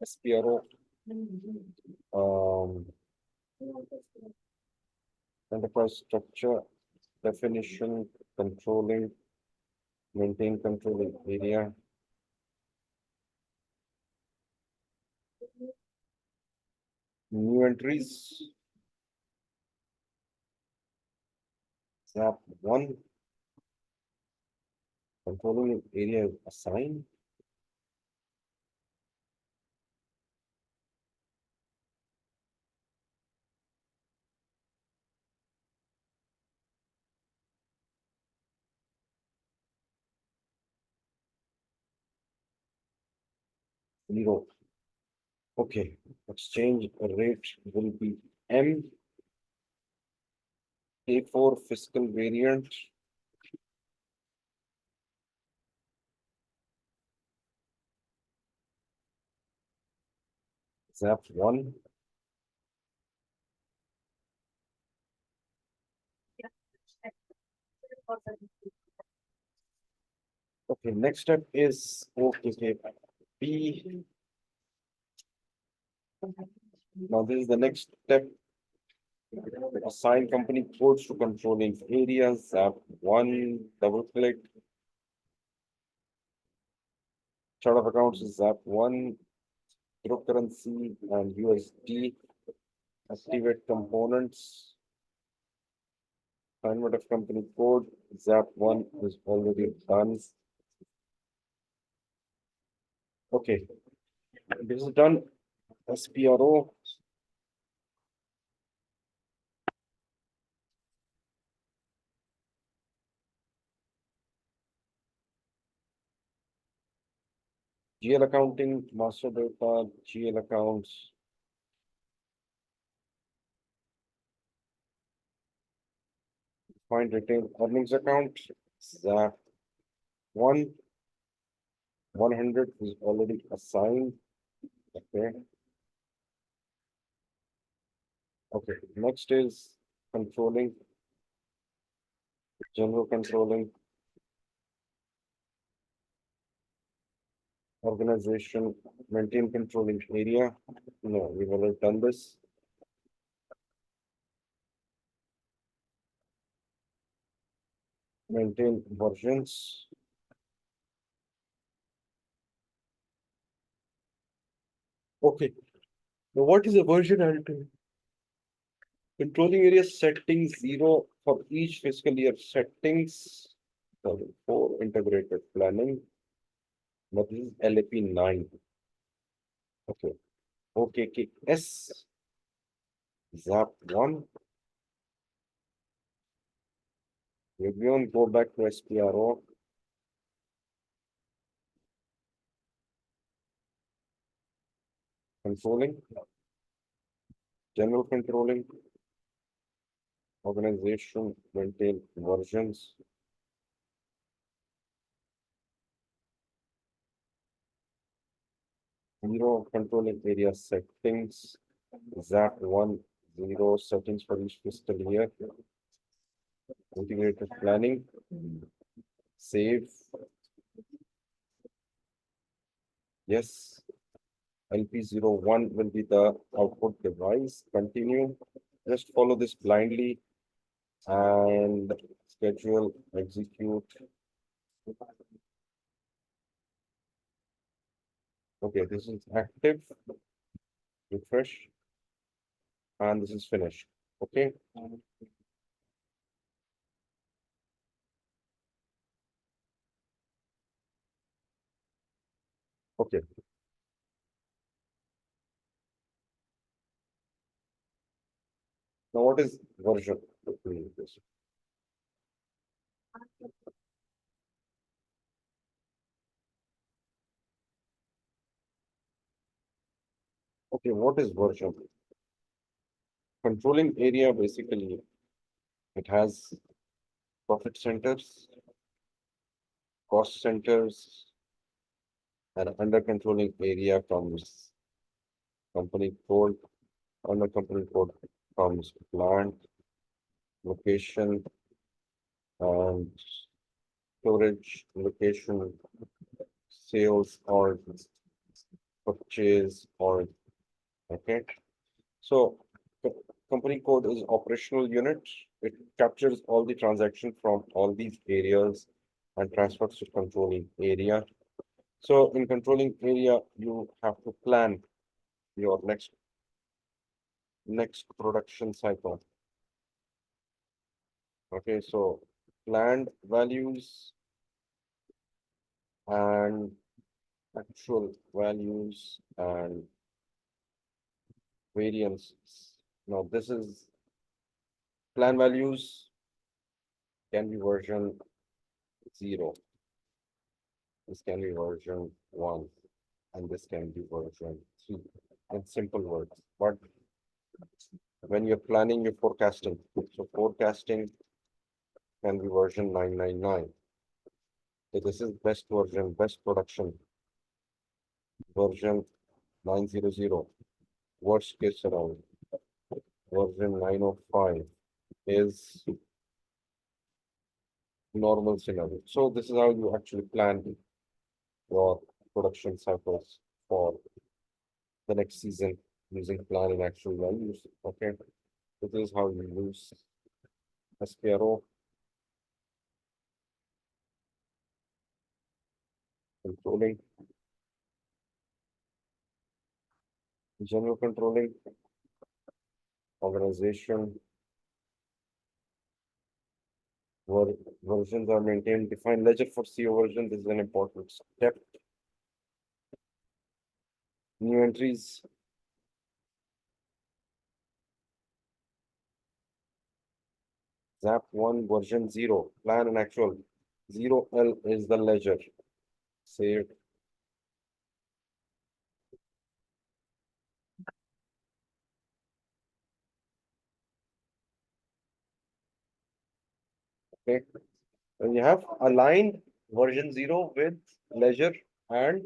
SPRO, um, enterprise structure, definition, controlling, maintain controlling area, new entries, SAP 1, controlling area assigned, zero. Okay, exchange rate will be M, A4 fiscal variant, ZAP 1. Okay, next step is okay, B. Now this is the next step. Assign company codes to controlling areas. ZAP 1, double click. Chart of accounts is ZAP 1, cryptocurrency and USD. Activate components. Assignment of company code. ZAP 1 is already done. Okay, this is done. SPRO. GL accounting, master data, GL accounts. Find retained earnings account. ZAP 1, 100 is already assigned. Okay. Okay. Next is controlling, general controlling, organization, maintain controlling area. No, we've already done this. Maintain versions. Okay. Now, what is a version editor? Controlling area settings 0 for each fiscal year settings. For integrated planning. But this is LAP 9. Okay. OKKS. ZAP 1. Review, go back to SPRO. Controlling. General controlling. Organization, maintain versions. Zero controlling area settings. ZAP 1, 0 settings for each fiscal year. Integrated planning. Save. Yes. LP01 will be the output device. Continue. Just follow this blindly and schedule, execute. Okay, this is active. Refresh. And this is finished. Okay. Okay. Now what is version? Okay, what is version? Controlling area basically it has profit centers, cost centers, and under controlling area comes company code. Under company code comes plant, location, and storage, location, sales, or purchase or okay. So company code is operational unit. It captures all the transaction from all these areas and transfers to controlling area. So in controlling area, you have to plan your next production cycle. Okay, so planned values and actual values and variances. Now this is plan values can be version 0. This can be version 1 and this can be version 3 in simple words. But when you're planning your forecasting, so forecasting can be version 999. So this is best version, best production version 900. Worst case scenario version 905 is normal scenario. So this is how you actually plan your production cycles for the next season using plan and actual values. Okay, so this is how you use SPRO controlling, general controlling, organization, versions are maintained, define ledger for CO version. This is an important step. New entries, ZAP1 version 0, plan and actual. 0L is the ledger. Save. Okay. And you have aligned version 0 with ledger and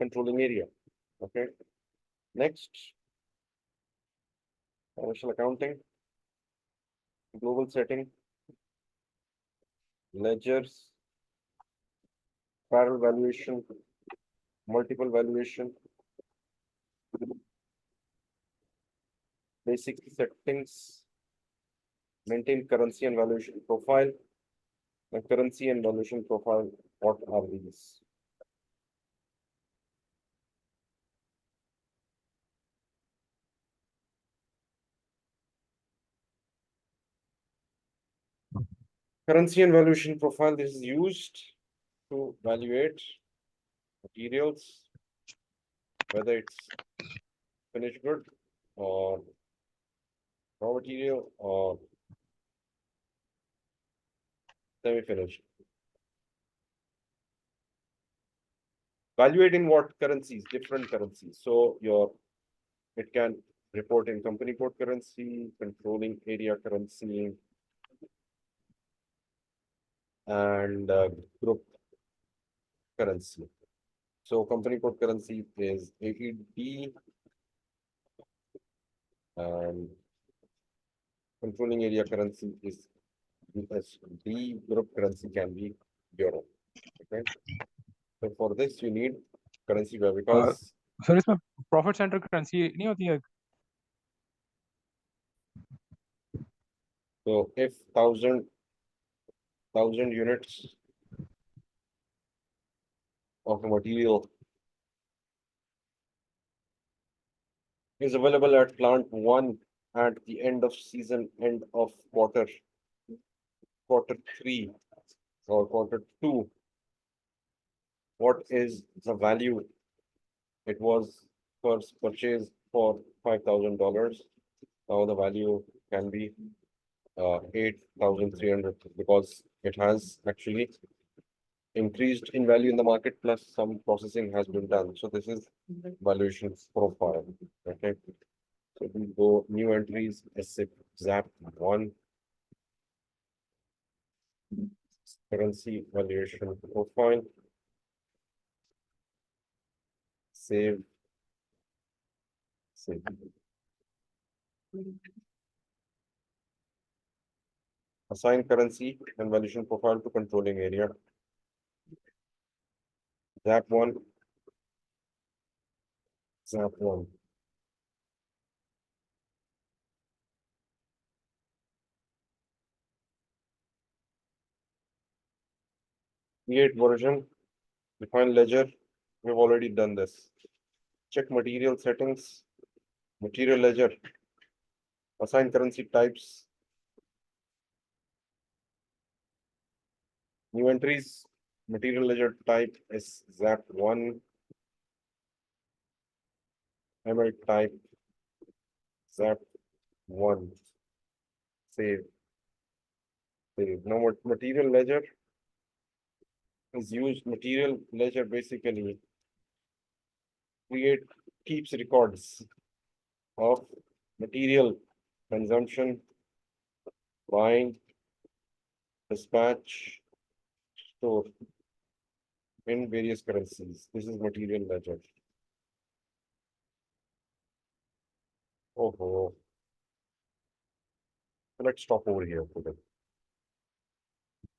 controlling area. Okay. Next, financial accounting, global setting, ledgers, parallel valuation, multiple valuation, basic settings, maintain currency and valuation profile. The currency and valuation profile, what are these? Currency and valuation profile, this is used to evaluate materials, whether it's finished good or raw material or semi-finished. Evaluate in what currencies, different currencies. So it can report in company code currency, controlling area currency, and group currency. So company code currency is AED and controlling area currency is USD. Group currency can be euro. Okay. So for this you need currency pair because sir इसमें profit centre currency नहीं होती है so if thousand units of material is available at plant 1 at the end of season, end of quarter 3 or quarter 2, what is the value? It was first purchased for $5,000. Now the value can be 8,300 because it has actually increased in value in the market plus some processing has been done. So this is valuation profile. Okay. So we go new entries, SAP ZAP1, currency valuation profile, save. Assign currency and valuation profile to controlling area. ZAP1 SAP 1. Create version, define ledger. We've already done this. Check material settings, material ledger, assign currency types, new entries, material ledger type is ZAP1, ML type ZAP1, save, save. Now what material ledger is used, material ledger basically create, keeps records of material consumption, buying, dispatch, store in various currencies. This is material ledger. Oh, let's stop over here today.